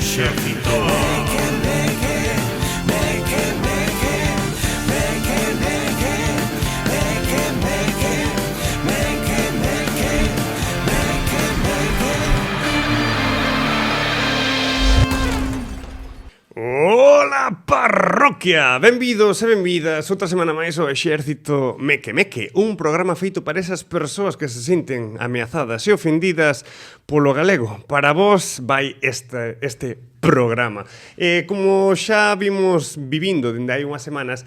exército. Ola parroquia, benvidos e benvidas outra semana máis ao Exército Meque Meque, un programa feito para esas persoas que se sinten ameazadas e ofendidas polo galego. Para vos vai este programa. Como xa vimos vivindo dende hai unhas semanas,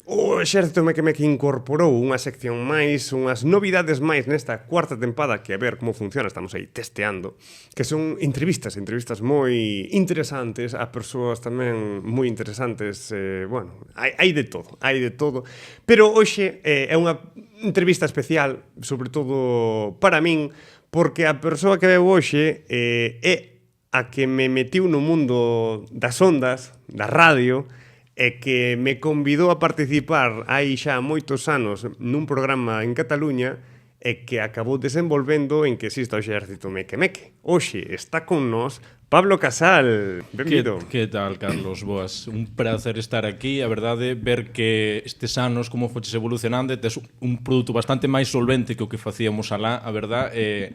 o Exército Meque Meque incorporou unha sección máis, unhas novidades máis nesta cuarta tempada que a ver como funciona, estamos aí testeando, que son entrevistas moi interesantes a persoas tamén moi interesantes, bueno, hai de todo, pero hoxe é unha entrevista especial, sobre todo para min, porque a persoa que veo hoxe é a que me metiu no mundo das ondas, da radio, e que me convidou a participar hai xa moitos anos nun programa en Cataluña e que acabou desenvolvendo en que existe o Exército Meque Meque. Hoxe está con nós Pablo Casal. Benvido. Que tal, Carlos? Boas. Un placer estar aquí. A verdade, ver que estes anos como foches evolucionando, tes un produto bastante máis solvente que o que facíamos alá, a verdade.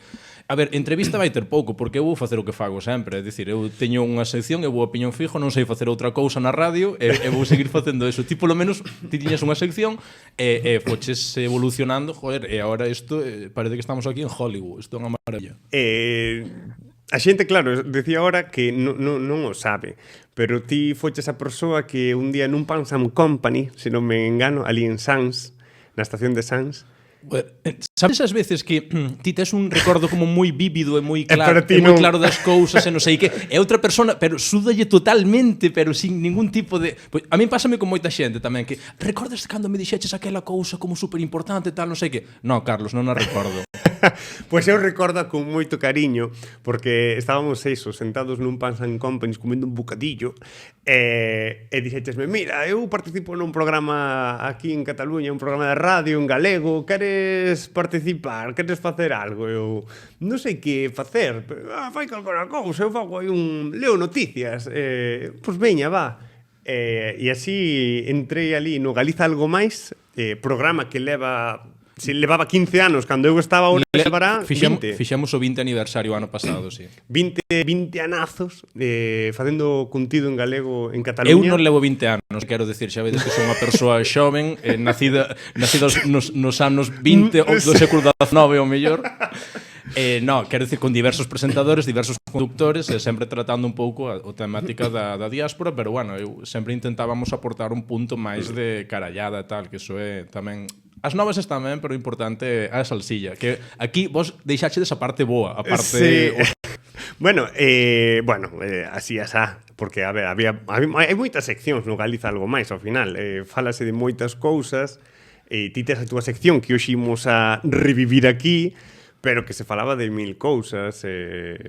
A ver, entrevista vai ter pouco, porque eu vou facer o que fago sempre. É dicir, eu teño unha sección, eu vou a piñón fijo, non sei facer outra cousa na radio, e vou seguir facendo eso. Ti, polo menos, ti tiñas unha sección e foches evolucionando, joder, e agora isto parece que estamos aquí en Hollywood. Isto é unha maravilla. A xente, claro, decía ahora que non o sabe, pero ti foches a persoa que un día nun Pan Sam Company, se non me engano, ali en Sans, na estación de Sans. Sabes as veces que ti tes un recordo como moi vívido e moi claro, moi claro das cousas e non sei que, é outra persona, pero súdalle totalmente, pero sin ningún tipo de... Pois, a min pásame con moita xente tamén, que recordas cando me dixeches aquela cousa como super importante tal, non sei que. No, Carlos, non a recordo. Pois eu recordo con moito cariño, porque estábamos sentados nun Pan Sam Company comendo un bocadillo e dixetesme, mira, eu participo nun programa aquí en Cataluña, un programa de radio en galego, queres participar, queres facer algo? Eu non sei que facer, fai calquera cousa, eu fago aí leo noticias, pois veña, va. E así entrei ali no Galiza Algo Máis, programa que levaba 15 anos, cando eu estaba ahora levará 20. Fixemos o 20 aniversario ano pasado, sí. 20 anazos facendo contido en galego en Cataluña. Eu non levo 20 anos, quero decir, xa vedes que son unha persoa xoven, nacida nos anos 20 ou do século XIX ou mellor. No, quero dicir, con diversos presentadores, diversos conductores, e sempre tratando un pouco a temática da diáspora, pero bueno, eu sempre intentábamos aportar un punto máis de carallada e tal, que iso é tamén... As novas están ben, pero o importante é a salsilla, que aquí vos deixaxedes a parte boa, a parte... Sí. Bueno, así asá, porque, a ver, hai moitas seccións no Galiza Algo Máis, ao final, falase de moitas cousas, ti tes a túa sección que hoxe imos a revivir aquí, pero que se falaba de mil cousas,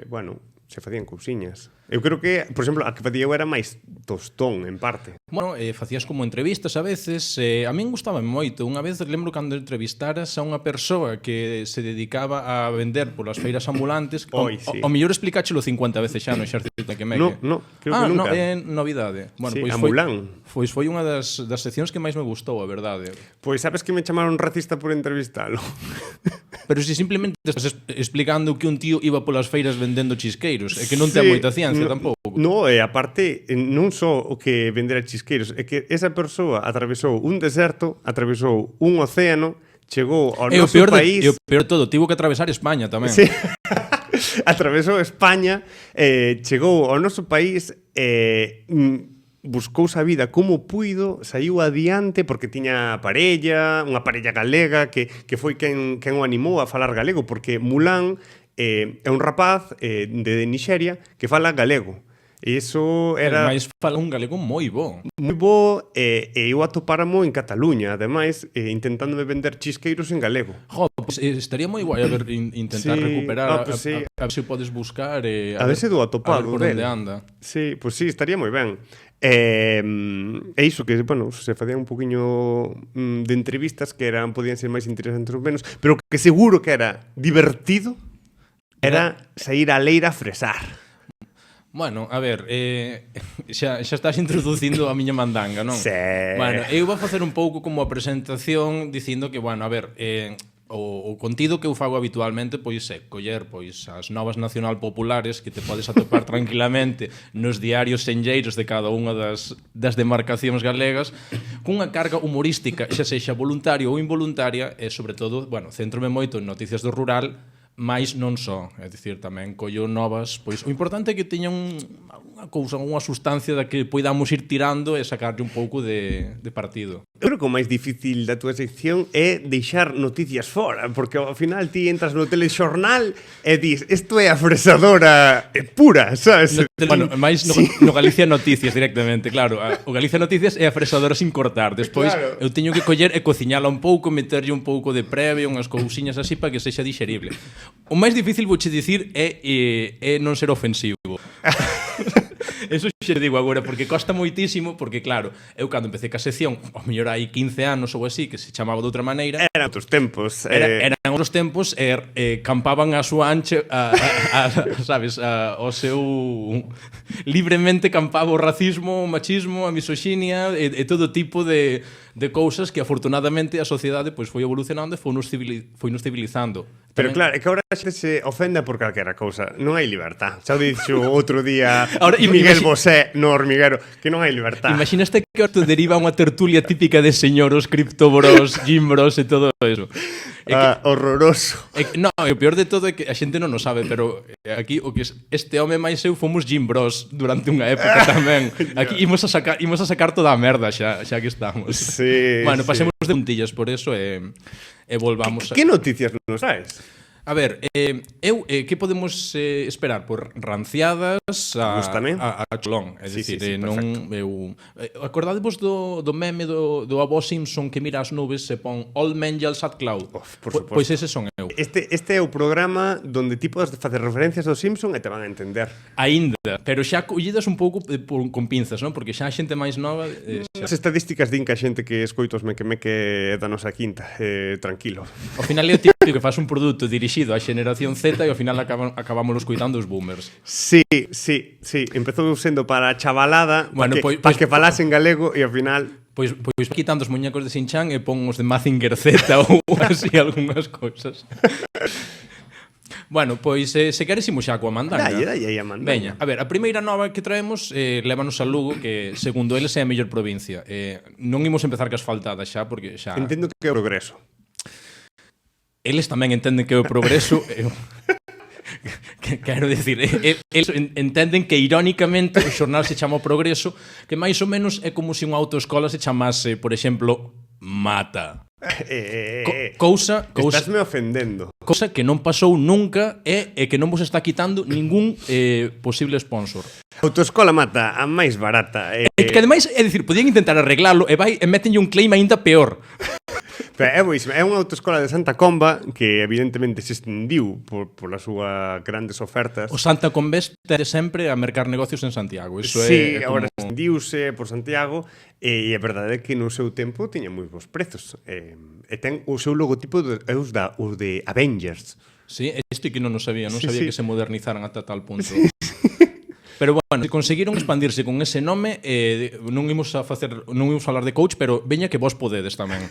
bueno, se facían cousiñas. Eu creo que, por exemplo, a que facía eu era máis tostón, en parte. Bueno, facías como entrevistas a veces. A min gustaba moito. Unha vez lembro cando entrevistaras a unha persoa que se dedicaba a vender polas feiras ambulantes. Sí. O mellor explicáchelo 50 veces xa no Exército Meque Meque. No, creo que nunca. É novidade. Bueno, sí, pois Mulán. Foi unha das seccións que máis me gustou, a verdade. Pois sabes que me chamaron racista por entrevistalo. Pero se simplemente estás explicando que un tío iba polas feiras vendendo chisqueiros, é que non ten moita ciencia tampouco. No, e aparte, non só o que vendera chisqueiros, é que esa persoa atravesou un deserto, atravesou un océano, chegou ao noso país... E o peor de todo, tivo que atravesar España tamén. Sí. Atravesou España, chegou ao noso país e... buscouse a vida como puido, saiu adiante porque tiña parella, unha parella galega que foi quen o animou a falar galego, porque Mulán é un rapaz de Nixeria que fala galego. E iso era... Ademais, fala un galego moi bo. Moi bo, e eu atopáramo en Cataluña, ademais, intentándome vender chisqueiros en galego. Jo, pues, estaría moi guai a ver, intentar recuperar, a ver se o podes buscar, a ver se do atopado, a ver por onde anda. Sí, pues sí, estaría moi ben. E iso que, bueno, se facían un poquinho de entrevistas que podían ser máis interesantes ou menos, pero que seguro que era divertido era sair á leira a fresar. Bueno, a ver, xa estás introducindo a miña mandanga, non? Sí. Bueno, eu vou facer un pouco como a presentación dicindo que, bueno, a ver, o contido que eu fago habitualmente pois é coller pois as novas nacional populares que te podes atopar tranquilamente nos diarios senlleiros de cada unha das demarcacións galegas cunha carga humorística, xa sexa voluntaria ou involuntaria e, sobre todo, bueno, centrome moito en noticias do rural, mais non só, é dicir, tamén collo novas, pois o importante é que teñan unha cousa, unha sustancia da que poidamos ir tirando e sacarlle un pouco de partido. Eu creo que o máis difícil da túa sección é deixar noticias fora, porque ao final ti entras no telexornal e dis, isto é a fresadora pura, sabes? Bueno, máis no Galicia Noticias directamente, claro. O Galicia Noticias é a fresadora sin cortar. Despois claro, eu teño que coller e cociñala un pouco, meterlle un pouco de previo, unhas cousiñas así para que sexa dixerible. O máis difícil, vouche dicir, é non ser ofensivo. Eso xe digo agora, porque costa moitísimo, porque claro, eu cando empecé ca sección, ao mellor hai 15 anos ou así, que se chamaba de outra maneira, eran outros tempos. eran outros tempos e campaban a súa ancha, sabes, o seu libremente campaba o racismo, o machismo, a misoxinia e todo tipo de cousas que afortunadamente a sociedade pois foi evolucionando e foinos civilizando. Pero Tamén, claro, é que agora a xente se ofenda por calquera cousa. Non hai libertad. Xa o dixo outro día Ahora, Miguel Bosé no hormiguero, que non hai libertad. imaginaste que te deriva unha tertulia típica de señoros, criptobros, gimbros e todo eso. Horroroso. No, o peor de todo é que a xente non o sabe, pero aquí o que este home máis eu fomos gimbros durante unha época tamén. Aquí imos a sacar toda a merda xa que estamos. Sí, Bueno, sí. pasemos de puntillas por eso e volvamos Que noticias nos traes? A ver, que podemos esperar? Por ranciadas a cholón. É dicir, non eu... Acordadevos do meme do avó Simpson que mira as nubes e pon All men yell at cloud? Por suposto. Pois ese son eu. Este é o programa donde ti podes facer referencias ao Simpson e te van a entender. Aínda, pero xa collidas un pouco con pinzas, non? Porque xa a xente máis nova... As estadísticas din que a xente que escoita os meque da nosa quinta, tranquilo. Ao final é o típico que faz un produto dirixido á xeneración Z e ao final acabamos coitando os boomers. Sí. Empezou sendo para a chavalada, Bueno, para que falasen galego e ao final... Pois quitando os muñecos de Shin-Chan e pon os de Mazinger Z ou así algunhas cousas. Bueno, pois se queres imos xa coa mandanga. Dalle aí a mandanga. Veña, a ver, a primeira nova que traemos lévanos a Lugo, que segundo eles é a mellor provincia. Non imos empezar cas faltadas xa, porque xa... Entendo que é o progreso. Eles tamén entenden que é o progreso. Quero dicir, eles entenden que irónicamente o xornal se chama o Progreso, que máis ou menos é como se unha autoescola se chamase, por exemplo, Mata. Cousa Estásme ofendendo. Cousa que non pasou nunca e que non vos está quitando ningún posible sponsor. Autoescola Mata, a máis barata. Que ademais, é dicir, podían intentar arreglarlo e metenlle un claim aínda peor. Pero é boísima, é unha autoescola de Santa Comba que evidentemente se extendiu polas súas grandes ofertas. O Santa Combés tende sempre a mercar negocios en Santiago. Eso sí, é agora como... extendiuse por Santiago e a verdade é que no seu tempo tiña moi bons prezos. E ten o seu logotipo de Avengers. Sí, isto que non o sabía, non Sí, sabía sí. que se modernizaran ata tal punto. Pero bueno, conseguiron expandirse con ese nome, non imos falar de coach, pero veña que vos podedes tamén.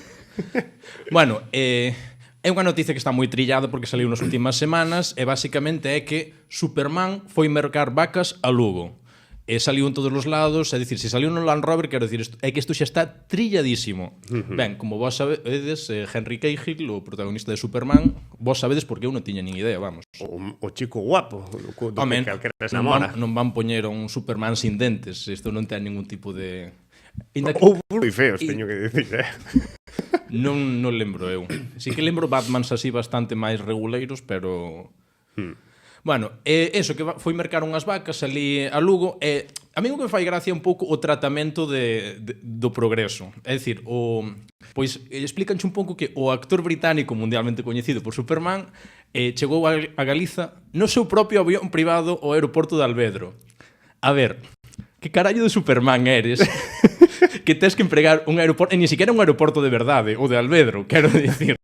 Bueno, é unha noticia que está moi trillada porque saliu nas últimas semanas e basicamente é que Superman foi mercar vacas a Lugo. Saliu en todos os lados, é dicir, se saliu no Land Rover, quero dicir, é que isto xa está trilladísimo. Ben, como vos sabedes, Henry Cavill, o protagonista de Superman, vos sabedes porque eu non tiña nin idea, vamos. O chico guapo, do Home, que calquera se namora. non van poñer un Superman sin dentes, isto non ten ningún tipo de... Ou moi feos, teño que dicir, Non lembro eu. Si que lembro Batmans así bastante máis reguleiros, pero... Bueno, eso, que foi mercar unhas vacas ali a Lugo, a mí o que me fai gracia un pouco o tratamento do progreso. É dicir, pois explícanche un pouco que o actor británico mundialmente coñecido por Superman chegou a Galiza no seu propio avión privado ao aeroporto de Alvedro. A ver, que carallo de Superman eres? Que tes que empregar un aeroporto, e ni siquiera un aeroporto de verdade, o de Alvedro, quero dicir.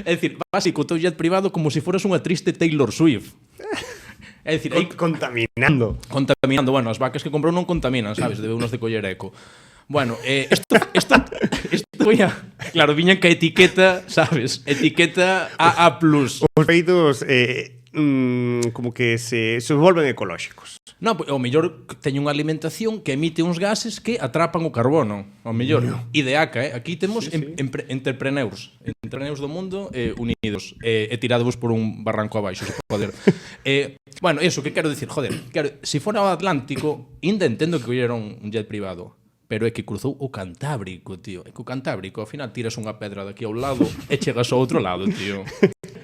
É dicir, vas co teu jet privado como se foras unha triste Taylor Swift. É dicir, aí Contaminando. contaminando, bueno, as vacas que comprou non contaminan, sabes, debe unos de coller eco. Bueno, isto foi claro, viñan ca etiqueta, sabes, etiqueta AA+. Os feitos como que se volven ecolóxicos. No, o mellor teñen unha alimentación que emite uns gases que atrapan o carbono, o mellor. Ideaca, aquí temos entrepreneurs do mundo unidos e tiradovos por un barranco abaixo, se poder. Bueno, eso, que quero dicir, joder, claro, se fora o Atlántico, ainda entendo que colleron un jet privado, pero é que cruzou o Cantábrico, tío. É que o Cantábrico, ao final tiras unha pedra daqui ao lado e chegas ao outro lado, tío.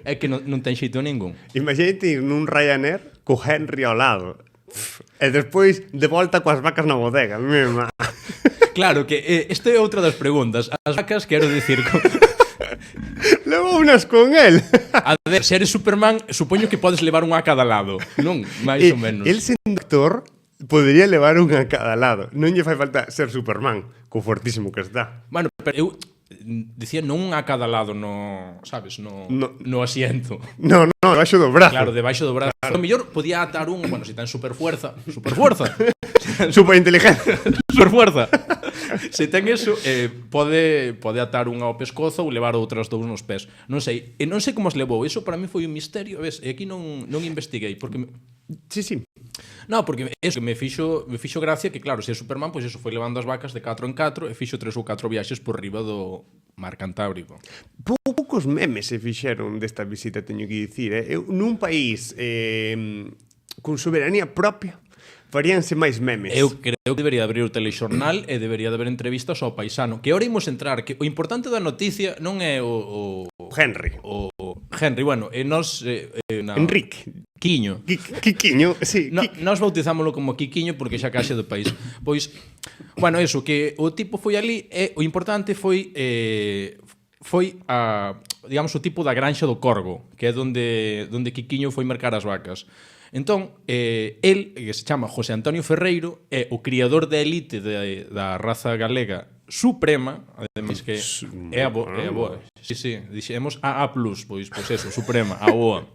É que non ten xeito ningún. Imagínate ir nun Ryanair co Henry ao lado. E despois de volta coas vacas na bodega, mesma. Claro, que esta é outra das preguntas. As vacas, quero dicir... Levo unas con él. A ver, se eres Superman, supoño que podes levar unha a cada lado, non? Mais ou menos. El sendo actor podería levar unha a cada lado. Non lle fai falta ser Superman, co fortísimo que está. Bueno, pero eu dicía non a cada lado no, sabes, no asiento. No, debaixo do brazo. Claro, debaixo do brazo. Claro. O mellor podía atar un, bueno, se ten superfuerza. Superinteligencia. Superfuerza. Se ten eso, pode atar unha ao pescozo ou levar outras dous nos pés. Non sei, e non sei como as levou. Iso para mí foi un misterio, ves? E aquí non investiguei, porque... Sí. No, porque eso que me fixo gracia que, claro, se é Superman, pois eso, foi levando as vacas de 4 en 4 e fixo 3 ou 4 viaxes por riba do Mar Cantábrico. Poucos memes se fixeron desta visita, teño que dicir. Eu, nun país con soberanía propia, faríanse máis memes. Eu creo que debería abrir o telexornal e debería de haber entrevistas ao paisano. Que ahora imos entrar, que o importante da noticia non é o Henry. O Henry, bueno, e nós... Enrique. Quiño. Quiquiño, sí. Nós bautizámoslo como Quiquiño porque xa case do país. Pois, bueno, eso, que o tipo foi ali e o importante foi a, digamos, o tipo da granxa do Corgo, que é onde Quiquiño foi mercar as vacas. Entón, el, que se chama José Antonio Ferreiro, é o criador de élite da raza galega suprema, ademais que é a boa. Sí, dixemos AA+, pois eso, suprema, a boa.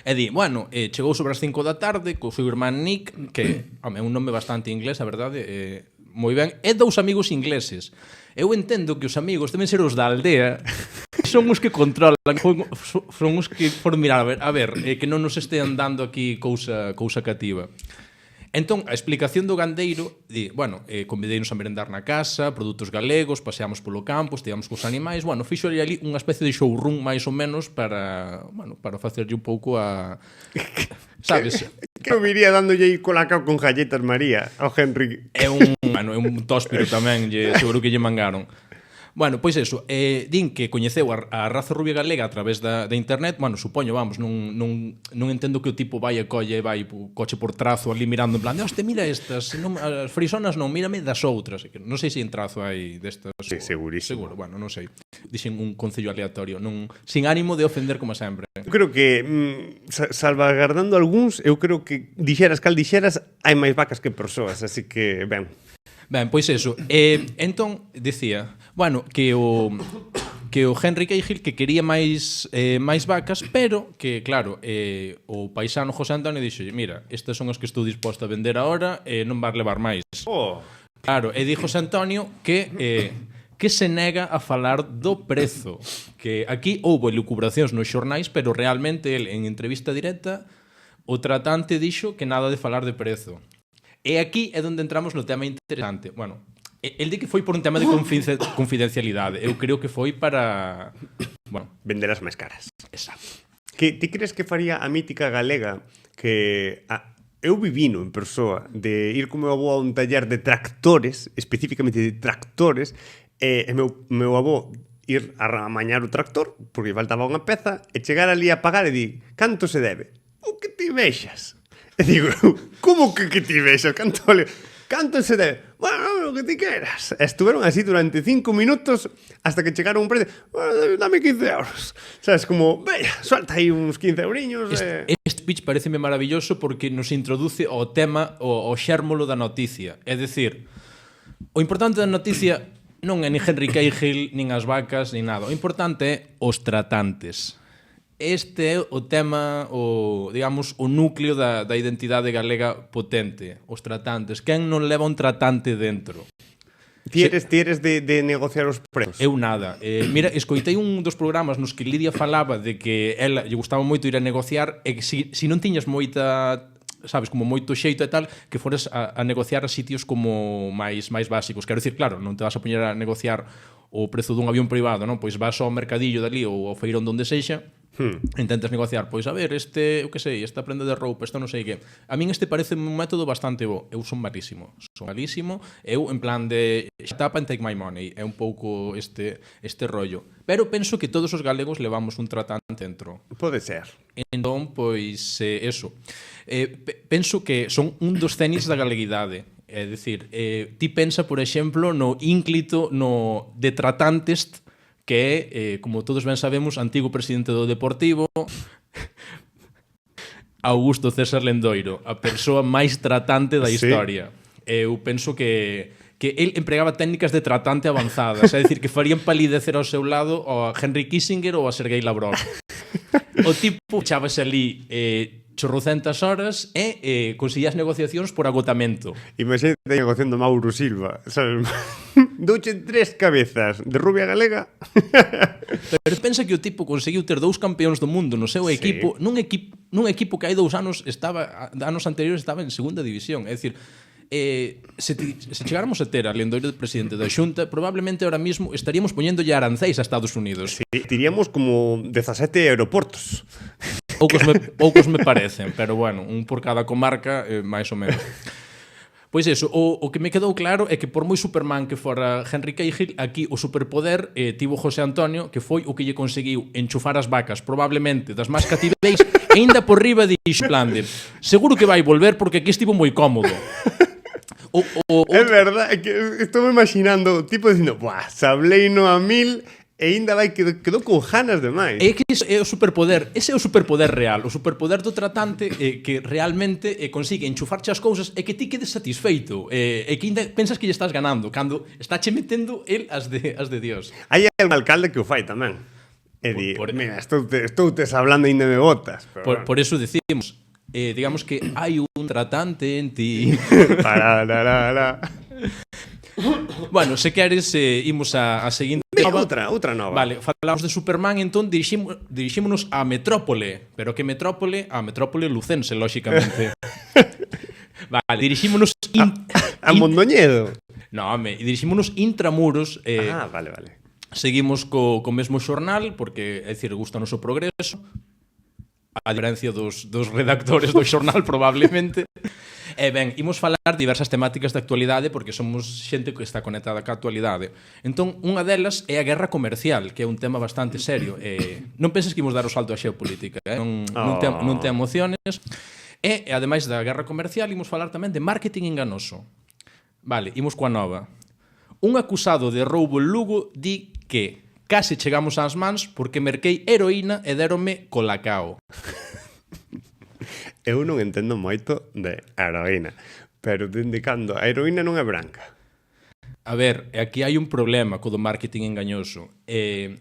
E di, bueno, chegou sobre as 5 da tarde co seu irmán Nick, que é un nome bastante inglés, a verdade, moi ben, e dous amigos ingleses. Eu entendo que os amigos deben ser os da aldea, son os que controlan, son os que foron mirar, a ver, que non nos estean dando aquí cousa cativa. Entón, a explicación do gandeiro di, bueno, convideinos a merendar na casa, produtos galegos, paseamos polo campo, estivamos cos animais, bueno, fixo ali unha especie de showroom máis ou menos para facerlle un pouco a... Sabes? Que eu viría dándolle colacao con galletas María ao Henry. É un tóspiro tamén, seguro que lle mangaron. Bueno, pois eso, din que coñeceu a raza rubia galega a través da internet. Bueno, supoño, vamos, non entendo que o tipo vai e colle e vai o coche por trazo ali mirando en plan de, hoste, mira estas, as frisonas non, mírame das outras. Non sei se en trazo hai destas. Sí, segurísimo. Seguro, bueno, non sei. Dixen un concello aleatorio, sin ánimo de ofender como sempre. Eu creo que, salvagardando algúns, eu creo que dixeras cal dixeras, hai máis vacas que persoas, así que, ben, pois eso. Entón, dicía, bueno, que o Henry Cahill que quería máis vacas, pero que, claro, o paisano José Antonio dixo, mira, estas son as que estou disposto a vender ahora e non vas levar máis. Claro, e di José Antonio que se nega a falar do prezo. Que aquí houve elucubracións nos xornais, pero realmente, el, en entrevista directa, o tratante dixo que nada de falar de prezo. E aquí é onde entramos no tema interesante. Bueno, el di que foi por un tema de confidencialidade. Eu creo que foi para... Bueno, vendelas máis caras. Exacto. Que ti crees que faría a mítica galega que... eu vivino en persoa de ir como meu avó a un taller de tractores, especificamente de tractores, e meu avó ir a amañar o tractor, porque faltaba unha peza, e chegar ali a pagar e di, canto se debe? O que ti vexas? E digo, como que ti vexas? Canto se debe? Bueno, o que ti queras. Estuveron así durante 5 minutos hasta que chegaron un precio. Bueno, dame 15 euros. Sabes, como, veña, suelta aí uns 15 euriños. Este pitch pareceme maravilloso porque nos introduce ao tema, ao xérmolo da noticia. É dicir, o importante da noticia non é ni Henry Cahill, nin as vacas, nin nada. O importante é os tratantes. este é o tema, digamos, o núcleo da identidade galega potente, os tratantes. Quen non leva un tratante dentro? Ti eres de negociar os prezos? Eu nada. Mira, escoitei un dos programas nos que Lidia falaba de que ela lle gustaba moito ir a negociar e que si non tiñas moita, sabes, como moito xeito e tal, que fores a negociar a sitios como máis básicos. Quero dicir, claro, non te vas a poñer a negociar o prezo dun avión privado, non? Pois vas ao mercadillo dali ou ao feirón donde sexa, intentas negociar, pois a ver, eu que sei, esta prenda de roupa, esta non sei que. A min este parece un método bastante bo. Eu son malísimo. Eu en plan de shut up and take my money. É un pouco este rollo. Pero penso que todos os galegos levamos un tratante dentro. Pode ser. Entón, pois, eso. Penso que son un dos cenis da galeguidade. É dicir, ti pensa, por exemplo, no ínclito, no de tratantes, que é, como todos ben sabemos, antigo presidente do Deportivo, Augusto César Lendoiro, a persoa máis tratante da historia. Eu penso que el empregaba técnicas de tratante avanzadas, é dicir, que farían palidecer ao seu lado a Henry Kissinger ou a Sergei Lavrov. O tipo chábase ali chorrocentas horas e conseguías negociacións por agotamento. Imagínate negociando Mauro Silva, sabes? Douche 3 cabezas de rubia galega. Pero pensa que o tipo conseguiu ter 2 campeóns do mundo no seu equipo, nun equipo que hai 2 anos anos anteriores estaba en segunda división. É dicir, se chegáramos a ter a Lendoiro de presidente da Xunta, probablemente ahora mismo estaríamos poñéndolle arancéis a Estados Unidos. Sí, diríamos como 17 aeroportos. Poucos me parecen, pero bueno, un por cada comarca, máis ou menos. Pois eso, o que me quedou claro é que por moi Superman que fora Henry Cavill, aquí o superpoder tivo José Antonio, que foi o que lle conseguiu enchufar as vacas, probablemente das máis cativeis, e ainda por riba dixo plan de, seguro que vai volver porque aquí estivo moi cómodo. É verdade, que estou me imaginando o tipo dicindo, buah, sableino a 1000 e ainda vai quedou con ganas de máis. É que é o superpoder, ese é o superpoder real, o superpoder do tratante que realmente consigue enchufarche as cousas e que ti quedes satisfeito, e que ainda pensas que lle estás ganando, cando está che metendo el as de Dios. Hai un alcalde que o fai tamén. E di, mira, estou tes hablando e ainda me botas. Por eso decimos, digamos que hai un tratante en ti. Bueno, se queres, imos a seguinte nova. Outra nova. Vale, falamos de Superman, entón dirixímonos a Metrópole. Pero que Metrópole? A Metrópole lucense, lóxicamente. Vale, dirixímonos... A Mondoñedo. No, home, dirixímonos intramuros. Vale. Seguimos co mesmo xornal, porque, é dicir, gusta o noso progreso. A diferencia dos redactores do xornal, probablemente. Ben, imos falar diversas temáticas de actualidade porque somos xente que está conectada ca actualidade. Entón, unha delas é a guerra comercial, que é un tema bastante serio. Non penses que imos dar o salto á xeopolítica, non te emociones. E, ademais da guerra comercial, imos falar tamén de marketing enganoso. Vale, imos coa nova. Un acusado de roubo en Lugo di que case chegamos ás mans porque merquei heroína e déronme colacao. Eu non entendo moito de heroína, pero dende cando a heroína non é branca. A ver, aquí hai un problema co do marketing engañoso.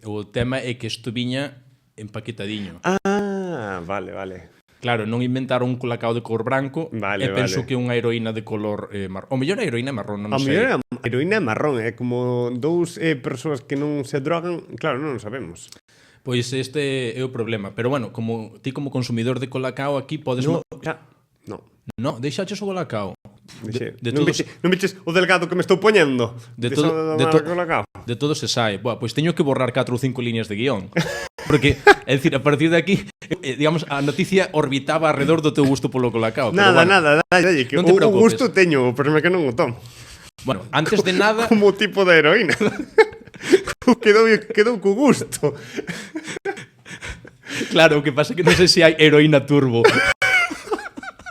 O tema é que isto viña empaquetadiño. Vale. Claro, non inventaron un colacao de cor branco penso que unha heroína de color marrón. O mellor a heroína marrón, non sei. A heroína marrón, é como dous persoas que non se drogan, claro, non o sabemos. Pois este é o problema. Pero bueno, como ti como consumidor de colacao aquí podes... No. Deixaches o colacao. Non viches o delgado que me estou poñendo? De todo se sai. Pois teño que borrar 4 ou 5 líneas de guión. Porque, é dicir, a partir de aquí, digamos, a noticia orbitaba alrededor do teu gusto polo colacao. Nada, que o gusto teño, pero me que non o tomo. Bueno, antes de nada... Como tipo de heroína. Quedou co gusto. Claro, o que pasa é que non sei se hai heroína turbo.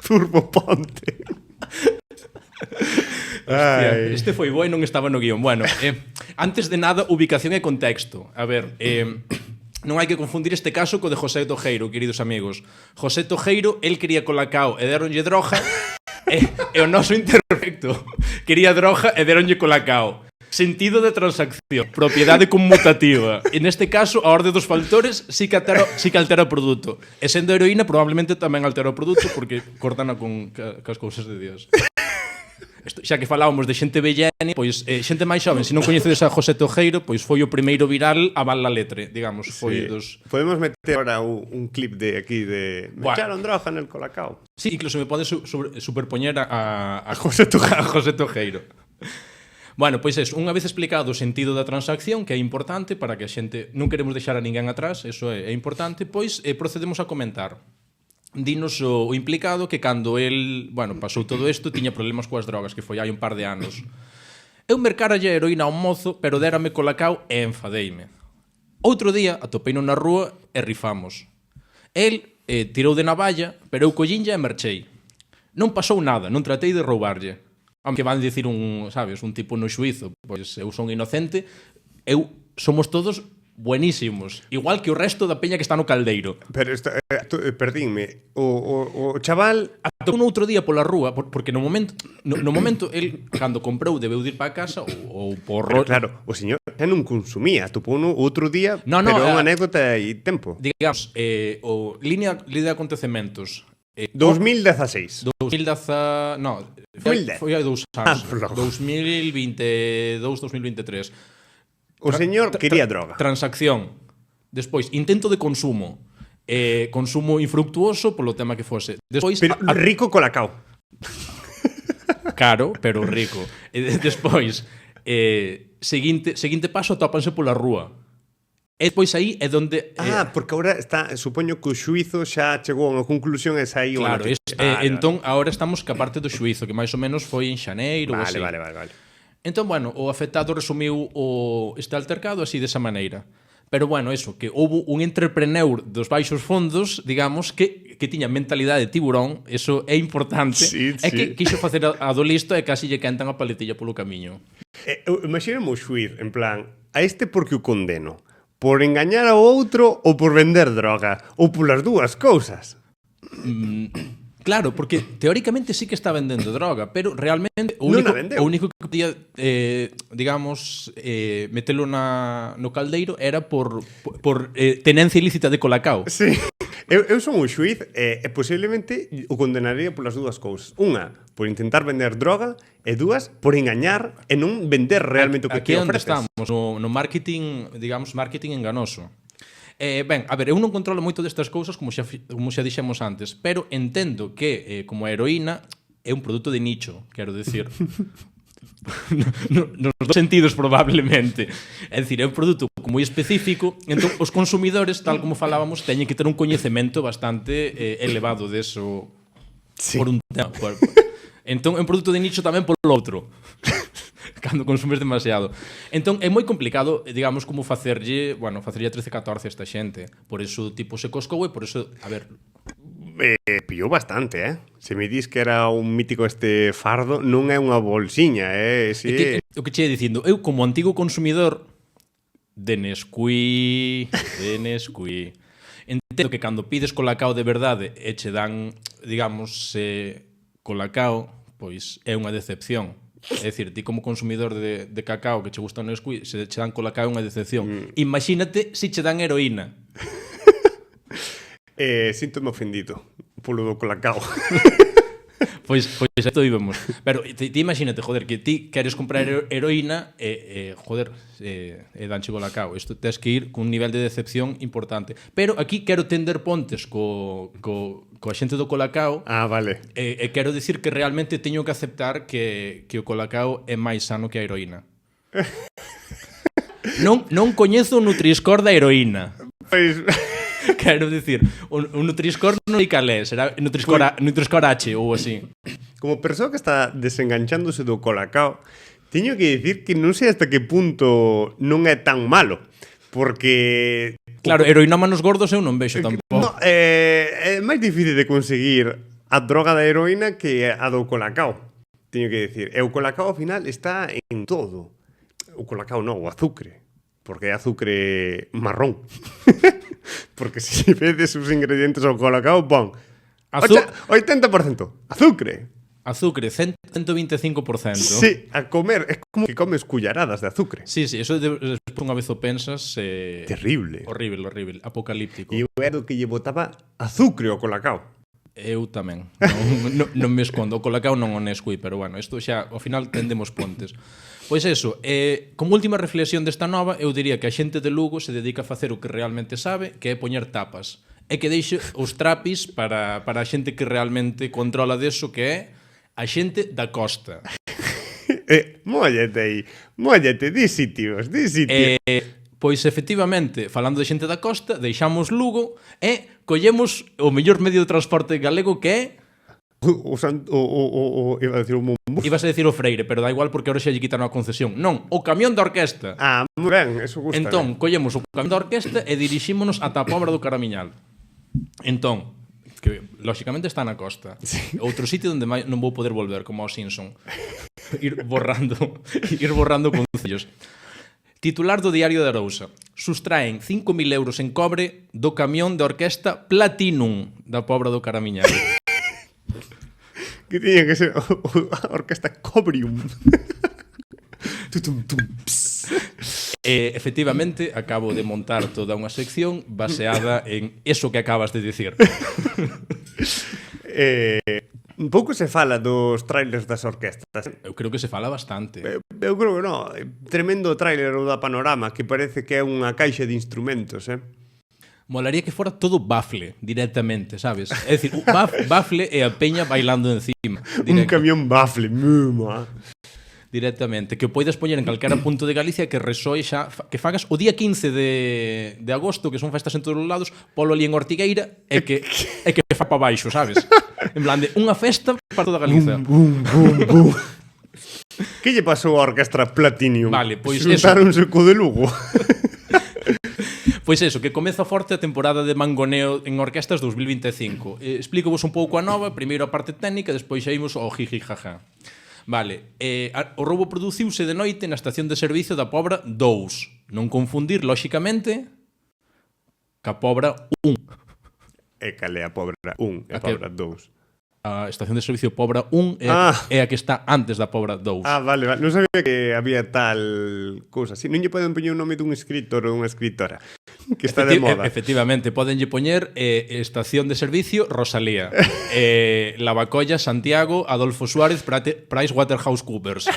Turbo Ponte. Hostia, este foi bo e non estaba no guión. Bueno, antes de nada, ubicación e contexto. A ver, non hai que confundir este caso co de José Tojeiro, queridos amigos. José Tojeiro, el quería colacao e deronlle droga, e o noso imperfecto quería droga e deronlle colacao. Sentido de transacción, propiedade conmutativa. E neste caso, a orde dos factores sí que altera o produto. E sendo heroína, probablemente tamén altera o produto porque cortana cas cousas de Dios. Xa que falábamos de xente vellene, pois xente máis xoven, se non coñecedes a José Tojeiro, pois foi o primeiro viral a Val la Letre, digamos, foi dos... Podemos meter ahora un clip de aquí de... Me echaron droga en el Colacao. Sí, incluso me podes superpoñer a José Tojeiro. A José Tojeiro. Bueno, pois é, unha vez explicado o sentido da transacción, que é importante para que a xente non queremos deixar a ninguén atrás, eso é importante, pois procedemos a comentar. Dinos o implicado que cando el, pasou todo isto, tiña problemas coas drogas, que foi hai un par de anos. Eu mercaralle heroína a un mozo, pero dérame Colacao e enfadeime. Outro día atopeino na rúa e rifamos. El tirou de navalla, pero eu collínlla e marchei. Non pasou nada, non tratei de roubarlle. Aunque van dicir un tipo no xuizo, pois eu son inocente, somos todos buenísimos, igual que o resto da peña que está no caldeiro. Pero perdínme, o chaval atopo un outro día pola rúa, porque no momento el cando comprou debeu ir para casa ou por... Pero claro, o señor xa non consumía, atopo uno outro día, pero é unha anécdota e tempo. Digamos, o línea de acontecementos 2016. No, foi hai 2 anos. 2022, 2023. O señor quería droga. Transacción. Despois, intento de consumo. Consumo infructuoso polo tema que fose. Despois, pero rico Colacao. Caro, pero rico. Despois, seguinte paso, atópanse pola rúa. E despois aí é donde... porque agora supoño que o xuizo xa chegou a unha conclusión e saiu... Claro, entón, agora estamos ca parte do xuizo, que máis ou menos foi en xaneiro ou así. Vale. Entón, o afectado resumiu este altercado así desa maneira. Pero, eso, que houve un entrepreneur dos baixos fondos, digamos, que tiña mentalidade de tiburón, eso é importante, que quixo facer a do listo e casi lle cantan a paletilla polo camiño. Imagíname o xuiz, en plan, a este porque o condeno, por engañar ao outro ou por vender droga, ou polas dúas cousas. Claro, porque teóricamente sí que está vendendo droga, pero realmente o único que podía, metelo no caldeiro era por tenencia ilícita de Colacao. Sí. Eu son un xuiz e posiblemente o condenaría polas dúas cousas. Unha, por intentar vender droga, e dúas, por engañar e non vender realmente o que te ofreces. Aquí onde estamos, no marketing, digamos, marketing enganoso. Eu non controlo moito destas cousas como xa dixemos antes, pero entendo que, como a heroína, é un produto de nicho, quero dicir. Nos dos sentidos, probablemente. É dicir, é un produto moi específico, entón os consumidores, tal como falábamos, teñen que ter un coñecemento bastante elevado deso, por un tema. Entón, é un produto de nicho tamén polo outro. Cando consumes demasiado. Entón, é moi complicado, digamos, como facerlle 13-14 esta xente. Por eso, tipo, se coscou e por eso, a ver... Pillou bastante, Se me dis que era un mítico este fardo, non é unha bolsiña, Si... O que che dicindo, eu como antigo consumidor de Nesquí, entendo que cando pides Colacao de verdade e che dan, digamos, Colacao, pois é unha decepción. É dicir, ti como consumidor de cacao que che gusta o Nesquí, se che dan Colacao é unha decepción. Imagínate se che dan heroína. Síntome ofendido polo do Colacao. Pois esto íbamos. Pero ti imagínate, joder, que ti queres comprar heroína e danche Colacao. Isto tens que ir cun nivel de decepción importante. Pero aquí quero tender pontes coa xente do Colacao. Vale. E quero dicir que realmente teño que aceptar que o Colacao é máis sano que a heroína. Non coñezo o Nutri-Score da heroína. Pois... Quero dicir, o Nutri-Score non sei cal é, será Nutri-Score H ou así. Como persoa que está desenganchándose do Colacao, teño que dicir que non sei hasta que punto non é tan malo, porque... Claro, heroinómanos gordos eu non vexo tampouco. No, é máis difícil de conseguir a droga da heroína que a do Colacao, teño que dicir. E o Colacao ao final está en todo. O Colacao non, o azucre, porque é azucre marrón. Porque se vedes os ingredientes ao Colacao, pon 80% azucre. Azúcar, 125%. Sí, a comer, é como que comes cullaradas de azúcar. Sí, eso despois unha vez o pensas... Terrible. Horrible, apocalíptico. E eu era o que lle botaba azúcar ao colacao. Eu tamén. Non me escondo. O colacao non o nescui, pero bueno, isto xa, ao final, tendemos pontes. Pois eso, como última reflexión desta nova, eu diría que a xente de Lugo se dedica a facer o que realmente sabe, que é poñer tapas. E que deixe os trapis para a xente que realmente controla deso, que é a xente da costa. Móllate, di sitios. Pois, efectivamente, falando de xente da costa, deixamos Lugo e collemos o mellor medio de transporte galego, que é... Iba a decir o Mumbú. Ibas a decir o Freire, pero da igual porque ahora xa lle quitaron a concesión. Non, o camión da orquesta. Ah, moi ben, eso gusta. Entón, collemos o camión da orquesta e dirixímonos ata a Pobra do Caramiñal. Entón, que lóxicamente está na costa. Sí. Outro sitio onde non vou poder volver, como ao Simpson. Ir borrando concellos. Titular do Diario de Arousa. Sustraen 5.000 euros en cobre do camión da orquesta Platinum da Pobra do Caramiñal. Que tiña que ser a orquesta Cobrium. Efectivamente, acabo de montar toda unha sección baseada en eso que acabas de dicir. Un pouco se fala dos trailers das orquestas. Eu creo que se fala bastante. Eu creo que non. Tremendo trailer o da Panorama, que parece que é unha caixa de instrumentos, Molaría que fora todo bafle, directamente, sabes? É dicir, bafle e a peña bailando encima. Un camión bafle, directamente, que o poidas poñer en calquera punto de Galicia que resoe xa, que fagas o día 15 de agosto, que son festas en todos os lados, polo ali en Ortigueira, e que fa pa baixo, sabes? En plan de unha festa para toda Galiza. Bum. Que lle pasou á orquestra Platinum? Vale, pois xuntáronse co de Lugo. Pois eso, que comeza forte a temporada de mangoneo en orquestas 2025. Explícovos un pouco a nova, primeiro a parte técnica, despois xa imos ao jiji jaja. Vale, o roubo produciuse de noite na estación de servicio da Pobra 2. Non confundir, lóxicamente, ca Pobra 1. E cale a Pobra 1 e a Pobra 2. A estación de servicio Pobra 1 é a que está antes da Pobra 2. Ah, vale. Non sabía que había tal cousa. Si non lle poden poñer o nome dun escritor ou unha escritora que está de moda. Efectivamente, podenlle poñer estación de servicio Rosalía, Lavacolla, Santiago, Adolfo Suárez, PricewaterhouseCoopers.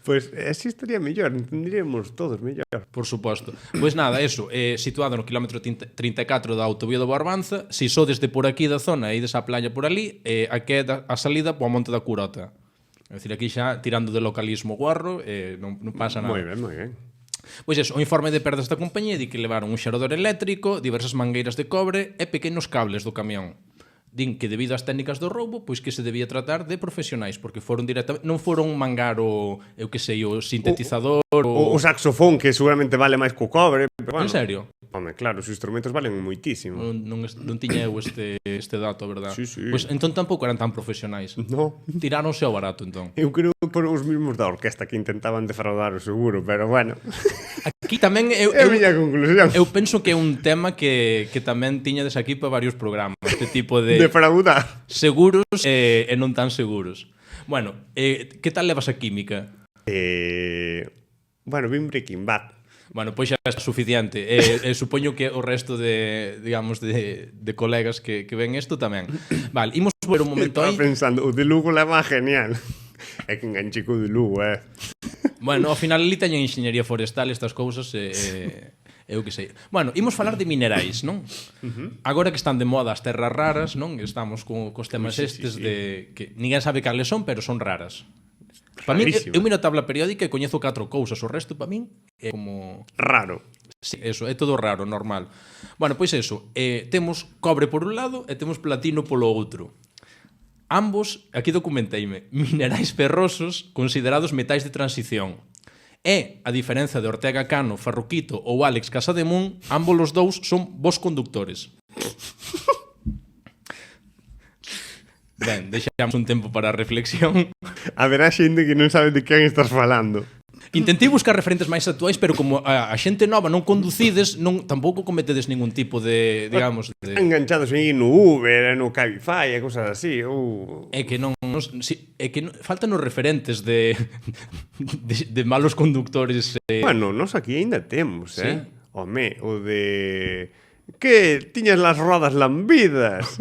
Pois así estaría mellor, entenderíamos todos mellor. Por suposto. Pois nada, eso, situado no kilómetro 34 da autovía do Barbanza, si sodes de por aquí da zona e ides á playa por ali, aquí é a salida poa Monte da Curota. É dicir, aquí xa tirando de localismo guarro, non pasa nada. Moi ben. Pois eso, o informe de perdas da compañía di que levaron un xerador eléctrico, diversas mangueiras de cobre e pequenos cables do camión. Din que debido ás técnicas do roubo, pois que se debía tratar de profesionais, porque foron directamente, non foron mangar o, eu que sei, o sintetizador, o saxofón, que seguramente vale máis co cobre, pero bueno. En serio? Home, claro, os instrumentos valen moitísimo. Non tiña eu este dato, verdad? Sí. Pois entón tampouco eran tan profesionais. No. Tiráronse ao barato, entón. Eu creo que foron os mismos da orquesta que intentaban defraudar o seguro, pero bueno. Aquí tamén é a miña conclusión. Eu penso que é un tema que tamén tiñades aquí para varios programas, este tipo de defraudar seguros e non tan seguros. Bueno, que tal levas a química? Bueno, vim Breaking Bad. Bueno, pois xa é suficiente. Supoño que o resto de, digamos, de colegas que ven isto tamén. Vale, imos ver un momento aí. Estaba pensando, o de Lugo leva genial. É que enganche co de Lugo, Bueno, ao final ali teñen enxeñería forestal, estas cousas, eu que sei. Bueno, imos falar de minerais, non? Agora que están de moda as terras raras, non? Estamos cos temas estes de que ninguén sabe cales son, pero son raras. Para mí, eu miro a tabla periódica e coñezo 4 cousas, o resto para min é como raro. Sí, eso, é todo raro, normal. Bueno, pois eso, temos cobre por un lado e temos platino polo outro. Ambos, aquí documenteime, minerais ferrosos considerados metais de transición. E, a diferenza de Ortega Cano, Farruquito ou Alex Casademón, ambos os dous son bons conductores. Ben, deixamos un tempo para a reflexión. Haberá xente que non sabe de quen estás falando. Intentei buscar referentes máis actuais, pero como a xente nova non conducides, tampouco cometedes ningún tipo de, digamos, de... Enganchados aí no Uber, no Cabify, e cosas así. É que faltan os referentes de malos conductores. Bueno, nos aquí ainda temos, Sí? Home, o de... Que tiñas las rodas lambidas.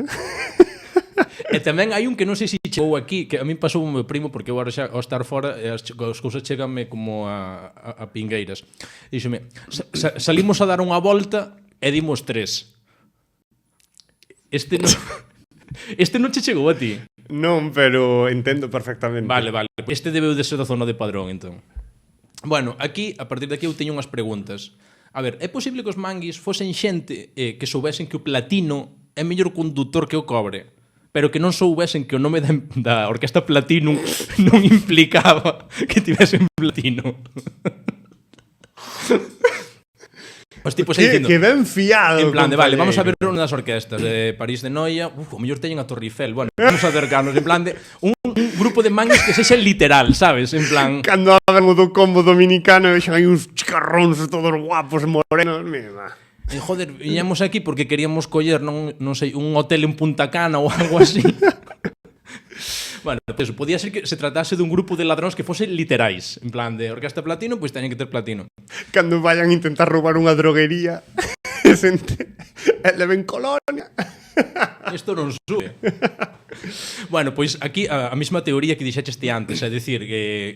E tamén hai un que non sei se chegou aquí, que a mí pasou o meu primo, porque eu agora xa ao estar fora as cousas cheganme como a pingueiras. Díxome, salimos a dar unha volta e dimos 3. Este non che chegou a ti? Non, pero entendo perfectamente. Vale. Este debeu de ser da zona de Padrón, entón. Bueno, aquí, a partir de aquí, eu teño unhas preguntas. A ver, é posible que os manguis fosen xente que soubesen que o platino é mellor condutor que o cobre, pero que non soubesen que o nome da Orquesta Platinum non implicaba que tivesen platino? Os tipos aí dicindo... Que ben fiado. En plan de, vale, compañero. vamos a ver unha das orquestas de París de Noia, o mellor teñen a Torre Eiffel, bueno, vamos a acercarnos, en plan de un grupo de manguis que sexa literal, sabes? En plan... Cando hagan o do combo dominicano e vexan aí uns chicarróns todos guapos morenos, mima. E, joder, viñamos aquí porque queríamos coller, non sei, un hotel en Punta Cana ou algo así. Bueno, pues, podía ser que se tratase dun grupo de ladróns que fose literais. En plan de Orquesta Platino, pois teñen que ter platino. Cando vayan a intentar roubar unha droguería e leven colonia. Isto non sube. Bueno, pois aquí a mesma teoría que dixeches ti antes, é dicir,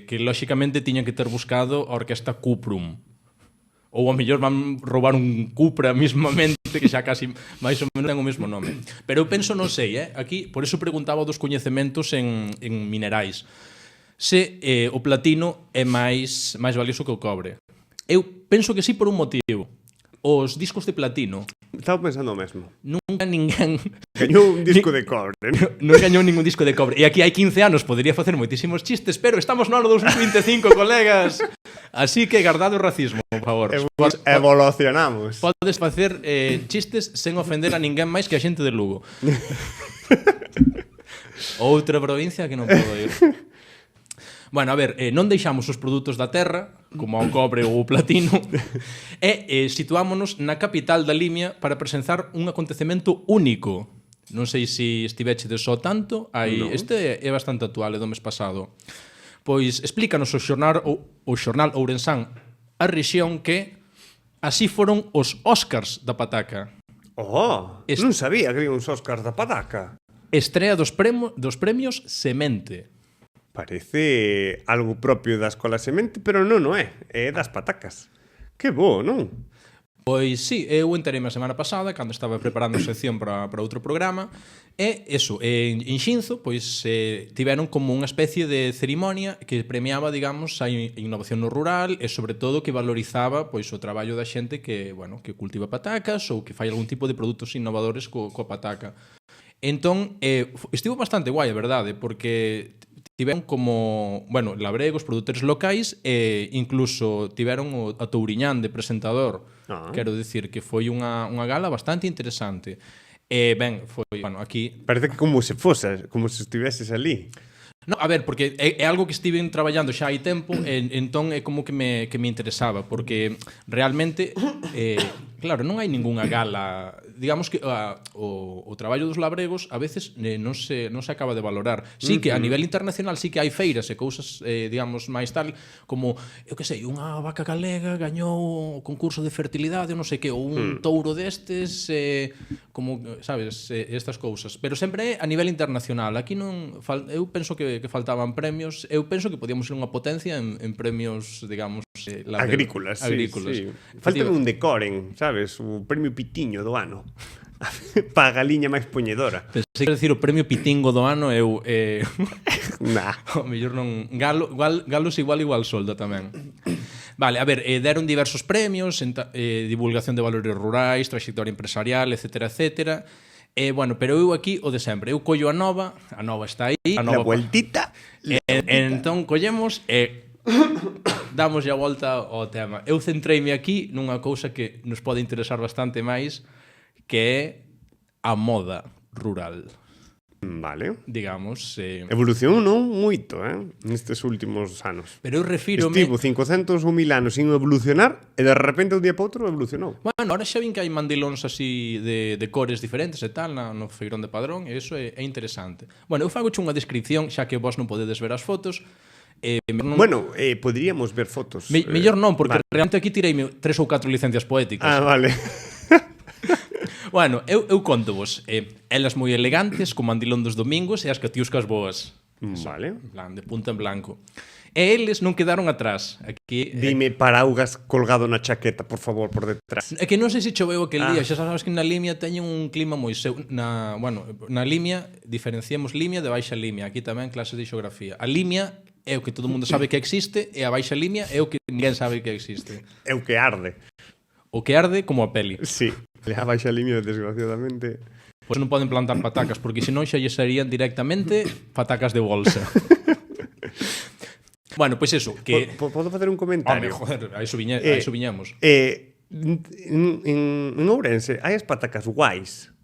que lóxicamente tiñan que ter buscado a Orquesta Cuprum. Ou a mellor van roubar un Cupra mismamente, que xa casi máis ou menos ten o mesmo nome. Pero eu penso, non sei, aquí, por eso preguntaba dos coñecementos en minerais. Se o platino é máis valioso que o cobre. Eu penso que sí por un motivo. Os discos de platino... Estaba pensando o mesmo. Nunca ninguén... Gañou un disco de cobre, non gañou ningún disco de cobre. E aquí hai 15 anos podería facer moitísimos chistes, pero estamos no ano 2025, colegas. Así que guardad o racismo, por favor. Evolucionamos. Podes facer chistes sen ofender a ninguén máis que a xente de Lugo. Outra provincia que non podo ir. Bueno, a ver, non deixamos os produtos da terra, como o cobre ou o platino, e situámonos na capital da Limia para presenciar un acontecemento único. Non sei se estivechedes só tanto, este é bastante actual, é do mes pasado. Pois explícanos o xornal Ourensán, a rexión que así foron os Óscars da pataca. Non sabía que había uns Óscars da pataca. Estrea dos premios Semente. Parece algo propio da Escola Semente, pero non é das patacas. Que bo, non? Pois sí, eu enterei a semana pasada, cando estaba preparando a sección para outro programa, e eso, en Xinzo, pois tiveron como unha especie de cerimonia que premiaba, digamos, a innovación no rural e, sobre todo, que valorizaba pois o traballo da xente que, bueno, que cultiva patacas ou que fai algún tipo de produtos innovadores coa pataca. Entón, estivo bastante guai, a verdade, porque tiveron como, bueno, labregos, produtores locais e incluso tiveron a Touriñán de presentador. Quero dicir que foi unha gala bastante interesante. E ben, foi, bueno, aquí... Parece que como se fose, como se estiveses ali. No, a ver, porque é algo que estiven traballando xa hai tempo, entón é como que me interesaba, porque realmente, claro, non hai ningunha gala. Digamos que o traballo dos labregos a veces non se acaba de valorar. Sí que a nivel internacional sí que hai feiras e cousas, digamos, máis tal, como, eu que sei, unha vaca galega gañou o concurso de fertilidade, non sei que, ou un touro destes, como, sabes, estas cousas. Pero sempre é a nivel internacional. Aquí non... Eu penso que faltaban premios. Eu penso que podíamos ser unha potencia en premios, digamos, agrícolas. Sí. Falta un decoren, sabes? O premio Pitiño do ano. Pa a galiña máis poñedora. Pensei que decir o premio Pitingo do ano eu... Nah. O mellor non... Galos igual solda tamén. Vale, a ver, deron diversos premios, divulgación de valores rurais, trayectoria empresarial, etcétera. Bueno, pero eu aquí o de sempre. Eu collo a nova está aí. A nova vueltita. Entón collemos e damos a volta ao tema. Eu centreime aquí nunha cousa que nos pode interesar bastante máis, que é a moda rural. Vale. digamos. Evolucionou non moito, nestes últimos anos. Pero eu refírome... Estivo 500 ou 1000 anos sin evolucionar e de repente un día para outro evolucionou. Bueno, ahora xa vin que hai mandilóns así de cores diferentes e tal no feirón de Padrón, e iso é interesante. Bueno, eu fago unha descripción, xa que vos non podedes ver as fotos. Bueno, poderíamos ver fotos. Mellor non, porque vale. realmente aquí tireime 3 ou 4 licencias poéticas. Ah, vale. Bueno, eu conto-vos. Elas moi elegantes, co mandilón dos domingos e as catiuscas boas. Vale. En plan, de punta en blanco. E eles non quedaron atrás. Aquí, Dime paraugas colgado na chaqueta, por favor, por detrás. É que non sei se choveu aquel día. Xa sabes que na Limia teñen un clima moi seu. Na Limia diferenciamos Limia de Baixa Limia. Aquí tamén clase de xeografía. A Limia é o que todo mundo sabe que existe e a Baixa Limia é o que ninguén sabe que existe. É o que arde. O que arde como a peli. Sí. A Baixa Limia, desgraciadamente... Pois non poden plantar patacas, porque senón xa lle serían directamente patacas de bolsa. Bueno, pois eso, que... Podo facer un comentario? Home, joder, a iso viñamos. En Ourense hai as patacas guais.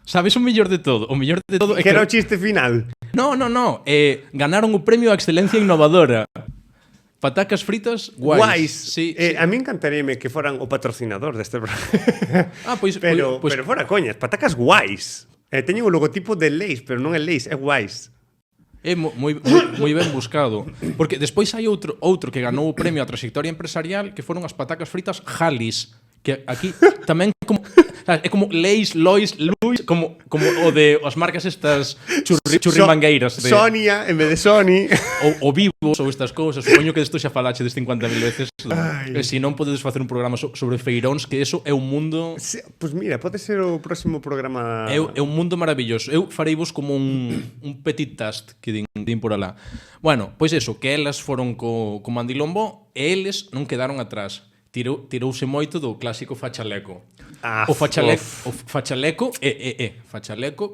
Sabes o mellor de todo? O mellor de todo é que era o chiste final. No. Ganaron o premio a excelencia innovadora. Patacas fritas guais. Sí, sí. A mí encantaríame que foran o patrocinador deste programa. Pero fora coñas, patacas guais. Teñen o logotipo de Leis, pero non é Leis, é guais. É moi ben buscado. Porque despois hai outro que ganou o premio a trayectoria empresarial, que foron as patacas fritas Jalis, que aquí tamén como... É como Leis, Lois, Luis, como o de as marcas estas churrimangueiras de Sonia, en vez de Sony. ou Vivos, ou estas cousas. Supoño que desto xa falache des 50.000 veces. E se non podedes facer un programa sobre feiróns, que eso é un mundo... Pois mira, pode ser o próximo programa... É un mundo maravilloso. Eu fareivos como un petit tast que din por alá. Bueno, pois eso, que elas foron co mandilombo e eles non quedaron atrás. Tirouse moito do clásico fachaleco. O fachaleco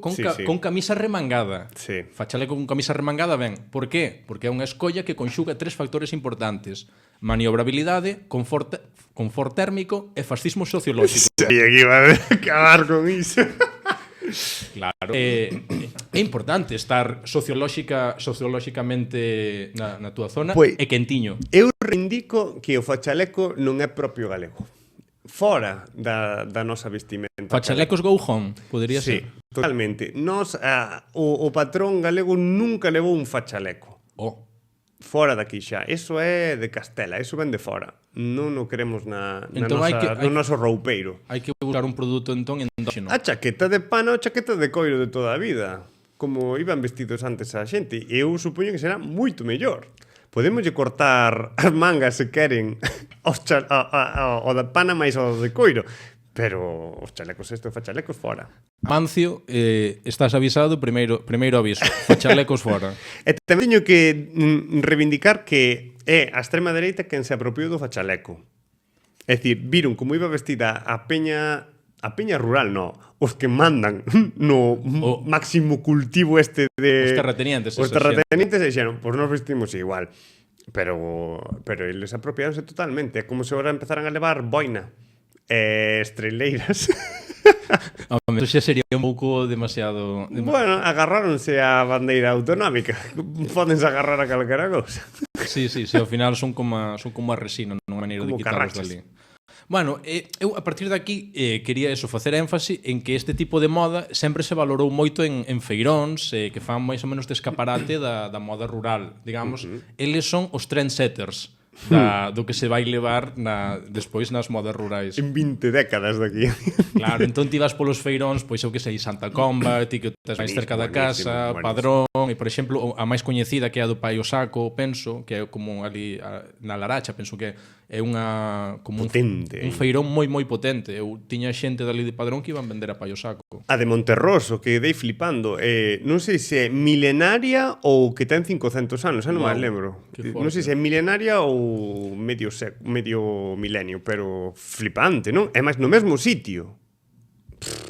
con camisa remangada. Sí. Fachaleco con camisa remangada, ben. Por qué? Porque é unha escolla que conxuga 3 factores importantes: maniobrabilidade, confort térmico e fascismo sociolóxico. Sí, aquí va a acabar con iso. Claro. É importante estar sociolóxicamente na túa zona e quentiño. Eu reivindico que o fachaleco non é propio galego. Fora da nosa vestimenta. Fachalecos go home, podería ser. Sí, totalmente. O patrón galego nunca levou un fachaleco. Fora daqui xa. Eso é de Castela, eso ven de fora. Non o queremos no noso roupeiro. Hai que buscar un produto entón endóxeno. A chaqueta de pana ou chaqueta de coiro de toda a vida. Como iban vestidos antes a xente. Eu supoño que será moito mellor. Podemos cortar as mangas se queren o da pana máis o de coiro. Pero os chalecos fachalecos fora. Mancio, estás avisado, primeiro aviso. Fachalecos fora. E tamén teño que reivindicar que é a extrema dereita quen se apropiou do fachaleco. É dicir, viron como iba vestida a peña rural, no, os que mandan no máximo cultivo este de... Os terratenientes. Os terratenientes dixeron, pois nos vestimos igual. Pero eles apropiáronse totalmente. É como se agora empezaran a levar boina. Estreleiras. Eso xa sería un pouco demasiado... Bueno, agarráronse a bandeira autonómica. Pódense agarrar a calquera cousa. Sí, ao final son como a resina, non a maneira de quitarlos dali. Bueno, eu a partir de aquí quería facer énfase en que este tipo de moda sempre se valorou moito en feiróns que fan máis ou menos de escaparate da moda rural. Digamos, eles son os trendsetters do que se vai levar despois nas modas rurais. En 20 décadas daqui. Claro, entón ti vas polos feiróns, pois eu que sei, Santa Comba, ti que estás máis cerca da casa, Padrón, e por exemplo, a máis coñecida que é a do Pai o Saco, penso, que é como ali na Laracha, penso que é unha como un feirón moi potente. Eu tiña xente dali de Padrón que iban vender a Pai o Saco. A de Monterroso, que dei flipando, non sei se é milenaria ou que ten 500 anos, non me lembro. Non sei se é milenaria ou medio milenio, pero flipante, non? É máis no mesmo sitio.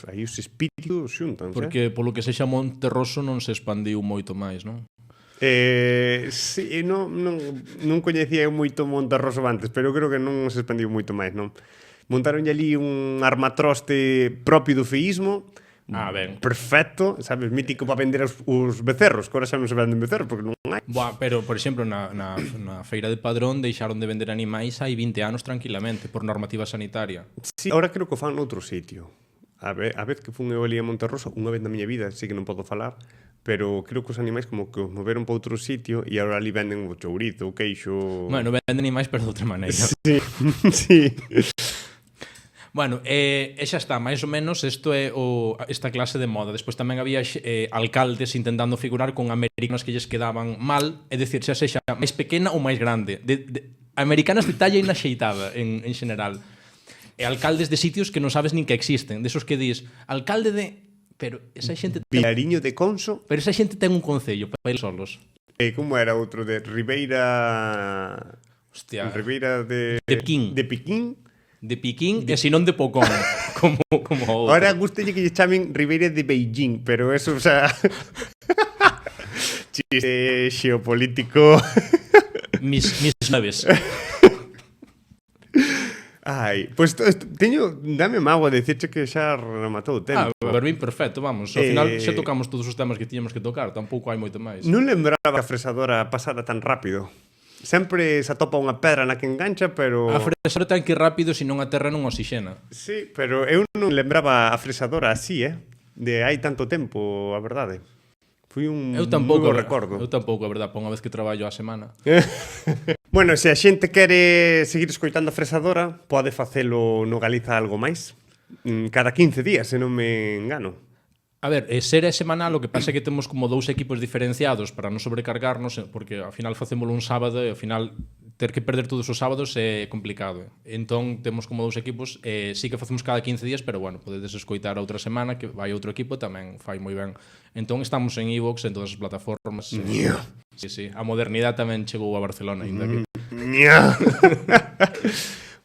Aí os espíritus xuntanse. Porque polo que sexa Monterroso non se expandiu moito máis, non? Sí, non coñecía moito Monterroso antes, pero creo que non se expandiu moito máis, non? Montaronlle ali un armatroste propio do feísmo, ben. perfecto, sabes, mítico para vender os becerros, que ahora xa non se venden becerros porque non hai. Buah, pero, por exemplo, na feira de Padrón deixaron de vender animais hai 20 anos tranquilamente, por normativa sanitaria. Sí, ahora creo que o fan noutro sitio. A vez que fun eu ali a Monterroso, unha vez na miña vida, sí que non podo falar, pero creo que os animais como que os moveron para outro sitio e agora ali venden o chourizo, o queixo... Bueno, venden animais, pero de outra maneira. Sí, sí. Bueno, e xa está, máis ou menos isto é esta clase de moda. Despois tamén había alcaldes intentando figurar con americanas que lles quedaban mal, é dicir, xa sexa máis pequena ou máis grande. Americanas de talla inaxeitada en xeral. E alcaldes de sitios que non sabes nin que existen. Desos que dis, alcalde de... Pero esa xente ten... Vilariño de Conso. Pero esa xente ten un concello para ir solos. Como era outro de Ribeira... Hostia. Ribeira de... De Piquín. De Piquín. De Piquín e senón de Pocón, como outro. Ahora gustalle que lle chamen Ribeira de Beijing, pero eso, o sea... Chiste xeopolítico. Mis naves. Ai, pois teño... Dame mágoa de dicirche que xa rematou o tempo. Pero ben perfecto, vamos. Ao final xa tocamos todos os temas que tiñamos que tocar, tampouco hai moito máis. Non lembraba que a fresadora pasara tan rápido. Sempre se atopa unha pedra na que engancha, pero... A fresadora ten que ir rápido, senón a terra non oxixena. Sí, pero eu non lembraba a fresadora así, de hai tanto tempo, a verdade. Foi un moi bo recordo. Eu tampouco, a verdade, por unha vez que traballo a semana. Bueno, se a xente quere seguir escoitando a fresadora, pode facelo no Galiza Algo Máis. Cada 15 días, se non me engano. A ver, ser é semanal, o que pasa é que temos como 2 equipos diferenciados para non sobrecargarnos, porque ao final facémolo un sábado e ao final ter que perder todos os sábados é complicado. Entón, temos como 2 equipos, sí que facemos cada 15 días, pero bueno, podedes escoitar outra semana que vai outro equipo tamén fai moi ben. Entón, estamos en iVoox, en todas as plataformas. Sí, a modernidade tamén chegou a Barcelona, ainda que...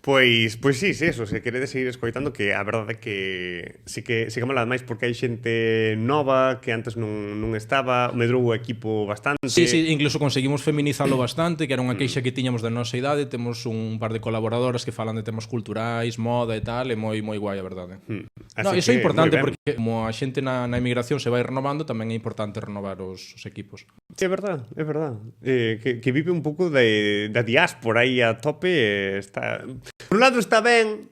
Pois sí, eso, se queredes seguir escoitando, que a verdade é que sí que mola máis porque hai xente nova que antes non estaba, medrou o equipo bastante. Sí, incluso conseguimos feminizalo bastante, que era unha queixa que tiñamos da nosa idade, temos un par de colaboradoras que falan de temas culturais, moda e tal, é moi guai, a verdade. Iso é importante porque como a xente na emigración se vai renovando, tamén é importante renovar os equipos. Sí, é verdade. Que vive un pouco da diáspora aí a tope, está... Por un lado está ben,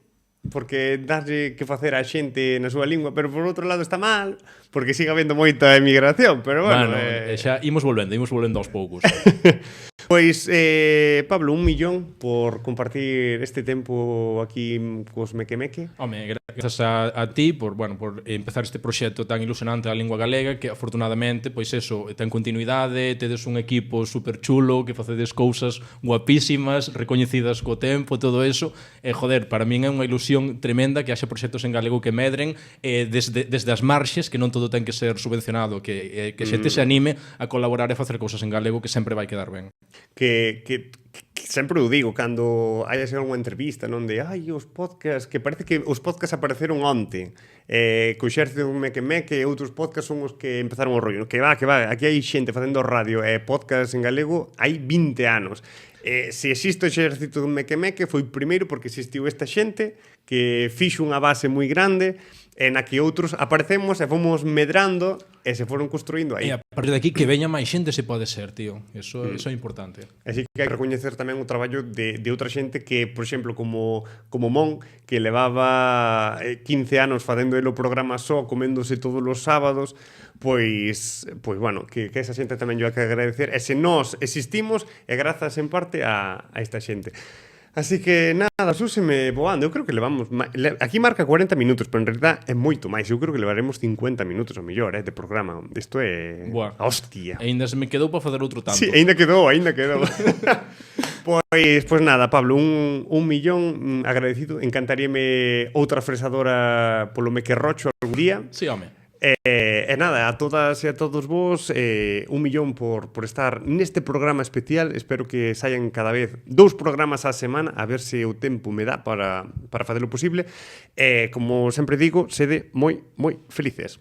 porque daslle que facer a xente na súa lingua, pero por outro lado está mal, porque sigue habendo moita emigración, pero bueno... Xa imos volvendo aos poucos. Pois, Pablo, 1 millón por compartir este tempo aquí cos Meque. Home, grazas a ti por empezar este proxecto tan ilusionante da lingua galega, que afortunadamente, pois eso, ten continuidade, tedes un equipo super chulo, que facedes cousas guapísimas, recoñecidas co tempo, todo eso, e joder, para min é unha ilusión tremenda que haxa proxectos en galego que medren desde as marxes, que non todo ten que ser subvencionado, que xente se anime a colaborar e facer cousas en galego que sempre vai quedar ben. Que sempre o digo cando hai así algunha entrevista, non de os podcasts, que parece que os podcasts apareceron onte, que o Xército Meque e outros podcasts son os que empezaron o rollo, que va, aquí hai xente facendo radio e podcast en galego hai 20 anos. Se existe o Xército Meque foi primeiro porque existiu esta xente que fixo unha base moi grande e na que outros aparecemos e fomos medrando e se foron construindo aí. E a partir de aquí que veña máis xente se pode ser, tío. Eso é importante. Así que hai que recoñecer tamén o traballo de outra xente que, por exemplo, como Mon, que levaba 15 anos facendo el o programa só, coméndose todos os sábados, pois bueno, que esa xente tamén yo hai que agradecer. E se nós existimos, é grazas en parte a esta xente. Así que nada, súseme voando. Eu creo que levamos... Aquí marca 40 minutos, pero en realidad é moito máis. Eu creo que levaremos 50 minutos ao mellor de programa. Isto é... a hostia. Ainda se me quedou para facer outro tanto. Sí, ainda quedou. Pois nada, Pablo, un millón agradecido. Encantaríame outra fresadora polo Meque Rocho algún día. Sí, home. E nada, a todas e a todos vos, 1 millón por estar neste programa especial. Espero que saian cada vez 2 programas á semana, a ver se o tempo me dá para facelo posible. Como sempre digo, sede moi felices.